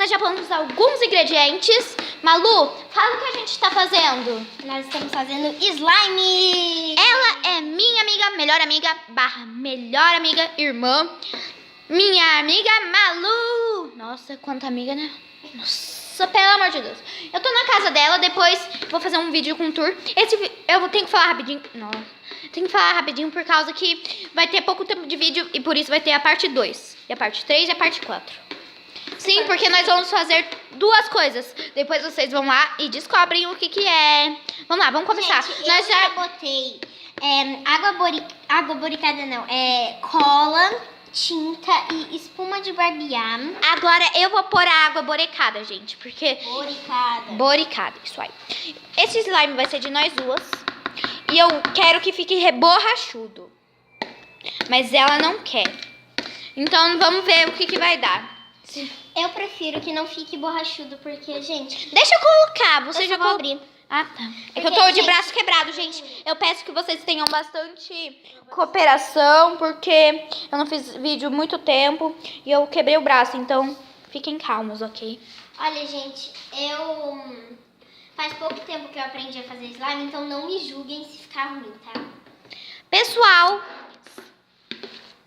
Nós já vamos usar alguns ingredientes. Malu, fala o que a gente tá fazendo. Nós estamos fazendo slime. Ela é minha amiga, melhor amiga, irmã. Minha amiga Malu. Nossa, quanta amiga, né? Nossa, pelo amor de Deus. Eu tô na casa dela, depois vou fazer um vídeo com tour. Eu tenho que falar rapidinho. Nossa, tenho que falar rapidinho por causa que vai ter pouco tempo de vídeo e por isso vai ter a parte 2, e a parte 3 e a parte 4. Sim, porque nós vamos fazer duas coisas. Depois vocês vão lá e descobrem o que é. Vamos lá, vamos começar. Gente, eu já botei água boricada não, cola, tinta e espuma de barbear. Agora eu vou pôr a água boricada, gente, porque... Boricada, isso aí. Esse slime vai ser de nós duas. E eu quero que fique reborrachudo. Mas ela não quer. Então vamos ver o que vai dar. Eu prefiro que não fique borrachudo, porque, gente... Deixa eu colocar, você já vou abrir. Ah, tá. É que Porque, eu tô de gente, braço quebrado, gente. Eu peço que vocês tenham bastante cooperação, porque eu não fiz vídeo há muito tempo e eu quebrei o braço, então fiquem calmos, ok? Olha, gente, faz pouco tempo que eu aprendi a fazer slime, então não me julguem se ficar ruim, tá? Pessoal,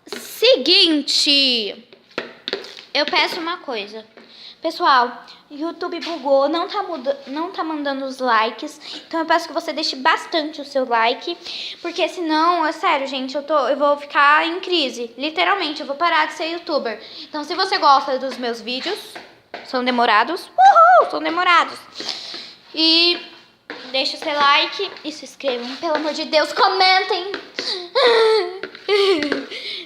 seguinte, eu peço uma coisa. Pessoal, YouTube bugou, não tá mandando os likes, então eu peço que você deixe bastante o seu like, porque senão, é sério, gente, eu vou ficar em crise, literalmente, eu vou parar de ser youtuber. Então, se você gosta dos meus vídeos, são demorados, são demorados, e deixa o seu like e se inscrevam, pelo amor de Deus, comentem.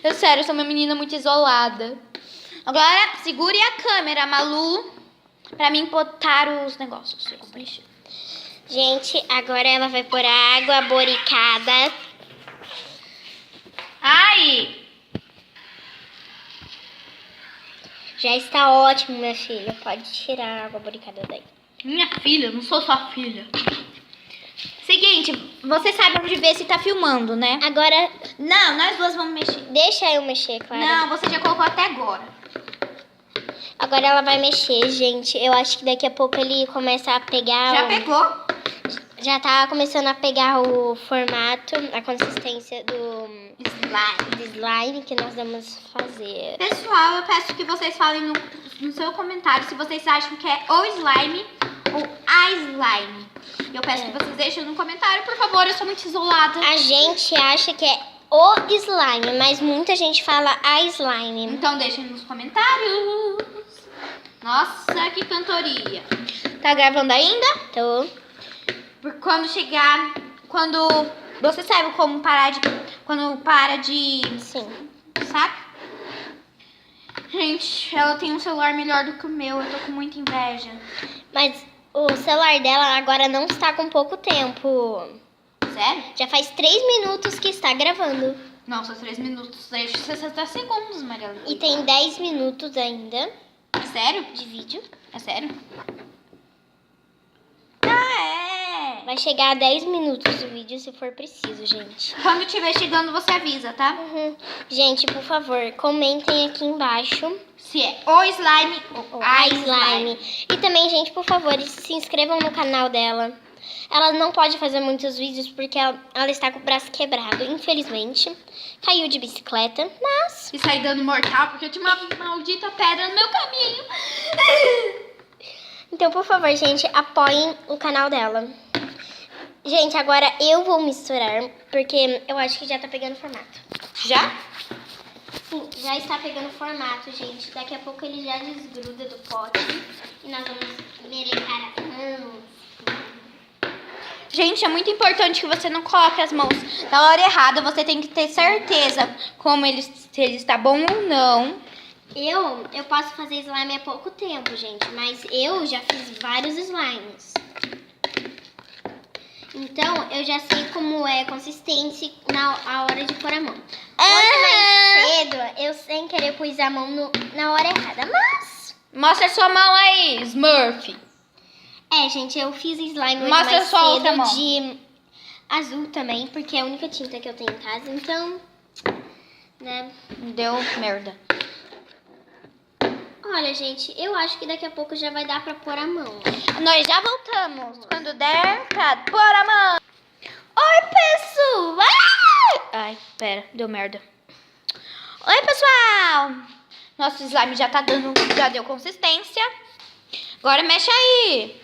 Eu, sério, eu sou uma menina muito isolada. Agora, segure a câmera, Malu, pra mim botar os negócios. Gente, agora ela vai pôr a água boricada. Ai! Já está ótimo, minha filha. Pode tirar a água boricada daí. Minha filha, eu não sou sua filha. Seguinte, você sabe onde ver se tá filmando, né? Agora, Não, nós duas vamos mexer. deixa eu mexer, Clara. Não, você já colocou até agora. Agora ela vai mexer, gente. Eu acho que daqui a pouco ele começa a pegar... Já pegou? Já tá começando a pegar o formato, a consistência do slime que nós vamos fazer. Pessoal, eu peço que vocês falem no seu comentário se vocês acham que é o slime ou a slime. Eu peço que vocês deixem no comentário, por favor, eu sou muito isolada. A gente acha que é o slime, mas muita gente fala a slime. Então deixem nos comentários. Nossa, que cantoria. Tá gravando ainda? Tô. Quando chegar... Quando... Você sabe como parar de... Quando para de... Sim. Sabe? Gente, ela tem um celular melhor do que o meu. Eu tô com muita inveja. Mas o celular dela agora não está com pouco tempo. Sério? Já faz 3 minutos que está gravando. Nossa, 3 minutos. Deixa 60 segundos, Maria. E tem 10 minutos ainda É sério? de vídeo. É sério? Ah, é. Vai chegar a 10 minutos o vídeo se for preciso, gente. Quando estiver chegando, você avisa, tá? Gente, por favor, comentem aqui embaixo Se é o slime ou a slime. E também, gente, por favor, se inscrevam no canal dela. Ela não pode fazer muitos vídeos porque ela está com o braço quebrado, infelizmente. Caiu de bicicleta, mas... E sair dando mortal porque eu tinha uma maldita pedra no meu caminho. Então, por favor, gente, apoiem o canal dela. Gente, agora eu vou misturar, porque eu acho que já tá pegando formato. Já? Sim, já está pegando formato, gente. Daqui a pouco ele já desgruda do pote. E nós vamos melecar as mãos. Gente, é muito importante que você não coloque as mãos na hora errada. Você tem que ter certeza se ele está bom ou não. Eu posso fazer slime há pouco tempo, gente. Mas eu já fiz vários slimes. Então, eu já sei como é a consistência na hora de pôr a mão. Hoje mais cedo, eu sem querer pus a mão na hora errada, mas... Mostra sua mão aí, Smurf. Gente, eu fiz slime hoje Mostra mais sua outra cedo mão. de azul também, porque é a única tinta que eu tenho em casa, então, né? Deu merda. Olha, gente, eu acho que daqui a pouco já vai dar pra pôr a mão. Nós já voltamos. Quando der, pra pôr a mão. Oi, pessoal. Ai, pera, deu merda. Oi, pessoal. Nosso slime já tá dando, já deu consistência. Agora mexe aí.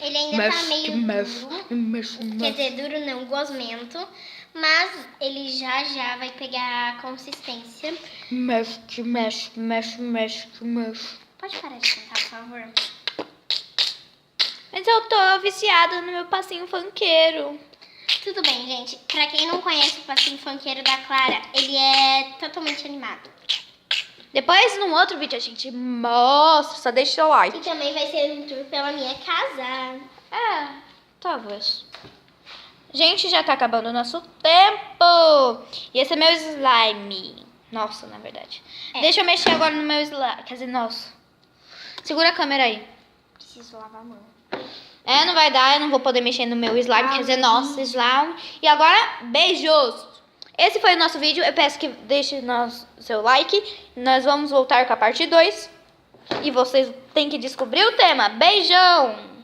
Ele ainda tá meio duro. Quer dizer, duro não, gosmento. Mas ele já vai pegar a consistência. Mexe. Pode parar de cantar, por favor? Mas eu tô viciada no meu passinho funkeiro. Tudo bem, gente. Pra quem não conhece o passinho funkeiro da Clara, ele é totalmente animado. Depois, num outro vídeo, a gente mostra. Só deixa o like. E também vai ser um tour pela minha casa. É, talvez. Gente, já tá acabando o nosso tempo. E esse é meu slime. Nossa, na verdade. É. Deixa eu mexer agora no meu slime. Quer dizer, nossa. Segura a câmera aí. Preciso lavar a mão. É, não vai dar. Eu não vou poder mexer no meu slime. Quer dizer, nosso slime. E agora, beijos. Esse foi o nosso vídeo. Eu peço que deixe seu like. Nós vamos voltar com a parte 2. E vocês têm que descobrir o tema. Beijão!